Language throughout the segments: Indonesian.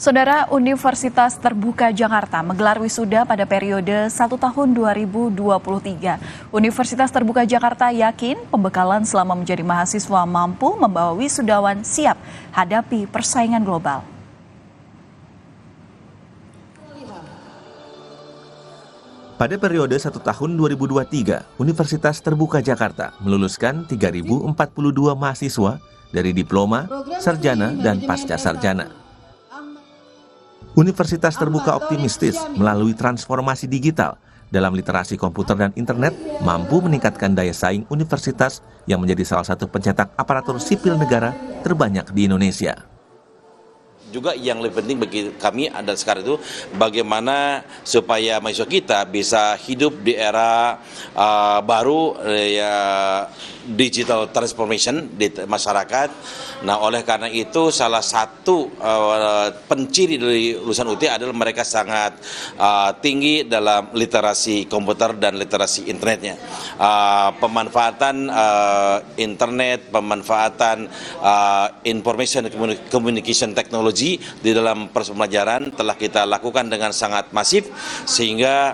Saudara, Universitas Terbuka Jakarta menggelar wisuda pada periode 1 tahun 2023. Universitas Terbuka Jakarta yakin pembekalan selama menjadi mahasiswa mampu membawa wisudawan siap hadapi persaingan global. Pada periode 1 tahun 2023, Universitas Terbuka Jakarta meluluskan 3.042 mahasiswa dari diploma, sarjana, dan pasca sarjana. Universitas Terbuka optimistis melalui transformasi digital dalam literasi komputer dan internet mampu meningkatkan daya saing universitas yang menjadi salah satu pencetak aparatur sipil negara terbanyak di Indonesia. Juga yang lebih penting bagi kami ada sekarang itu bagaimana supaya mahasiswa kita bisa hidup di era baru ya digital transformation di masyarakat. Nah, oleh karena itu salah satu penciri dari lulusan UT adalah mereka sangat tinggi dalam literasi komputer dan literasi internetnya. Pemanfaatan internet, pemanfaatan information communication technology di dalam proses pembelajaran telah kita lakukan dengan sangat masif sehingga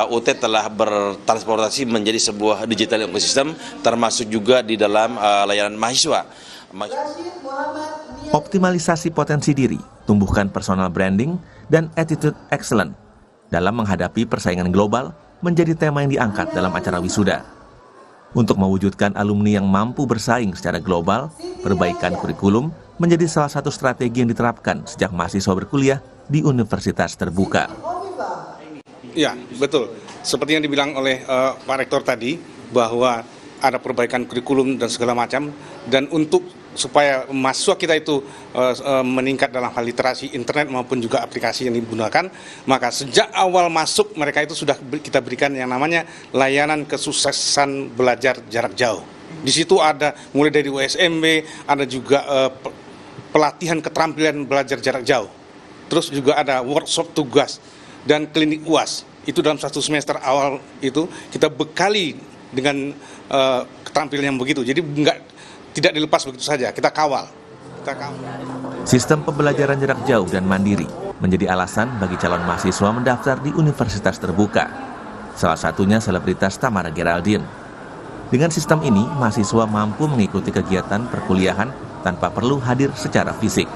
UT telah bertransformasi menjadi sebuah digital ecosystem termasuk juga di dalam layanan mahasiswa. Optimalisasi potensi diri, tumbuhkan personal branding, dan attitude excellent dalam menghadapi persaingan global menjadi tema yang diangkat dalam acara wisuda. Untuk mewujudkan alumni yang mampu bersaing secara global, perbaikan kurikulum menjadi salah satu strategi yang diterapkan sejak mahasiswa berkuliah di Universitas Terbuka. Ya, betul. Seperti yang dibilang oleh Pak Rektor tadi, bahwa ada perbaikan kurikulum dan segala macam, dan untuk supaya mahasiswa kita itu meningkat dalam hal literasi internet maupun juga aplikasi yang digunakan, maka sejak awal masuk mereka itu sudah kita berikan yang namanya layanan kesuksesan belajar jarak jauh. Di situ ada mulai dari USMB, ada juga pelatihan keterampilan belajar jarak jauh. Terus juga ada workshop tugas dan klinik UAS. Itu dalam satu semester awal itu kita bekali dengan keterampilan yang begitu. Jadi tidak dilepas begitu saja, kita kawal. Sistem pembelajaran jarak jauh dan mandiri menjadi alasan bagi calon mahasiswa mendaftar di Universitas Terbuka. Salah satunya selebritas Tamara Geraldine. Dengan sistem ini, mahasiswa mampu mengikuti kegiatan perkuliahan tanpa perlu hadir secara fisik.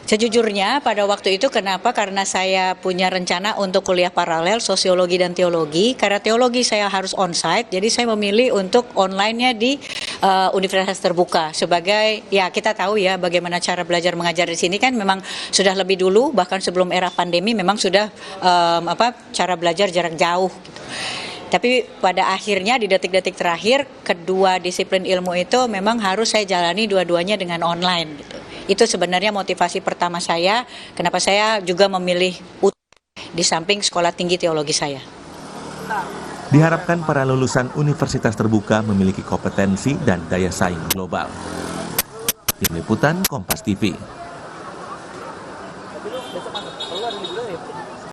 Sejujurnya pada waktu itu kenapa? Karena saya punya rencana untuk kuliah paralel sosiologi dan teologi. Karena teologi saya harus onsite, jadi saya memilih untuk online-nya di Universitas Terbuka. Sebagai, ya kita tahu ya bagaimana cara belajar mengajar di sini kan memang sudah lebih dulu, bahkan sebelum era pandemi memang sudah cara belajar jarak jauh gitu. Tapi pada akhirnya di detik-detik terakhir kedua disiplin ilmu itu memang harus saya jalani dua-duanya dengan online gitu. Itu sebenarnya motivasi pertama saya, kenapa saya juga memilih UT di samping sekolah tinggi teologi saya. Diharapkan para lulusan Universitas Terbuka memiliki kompetensi dan daya saing global. Tim Liputan Kompas TV.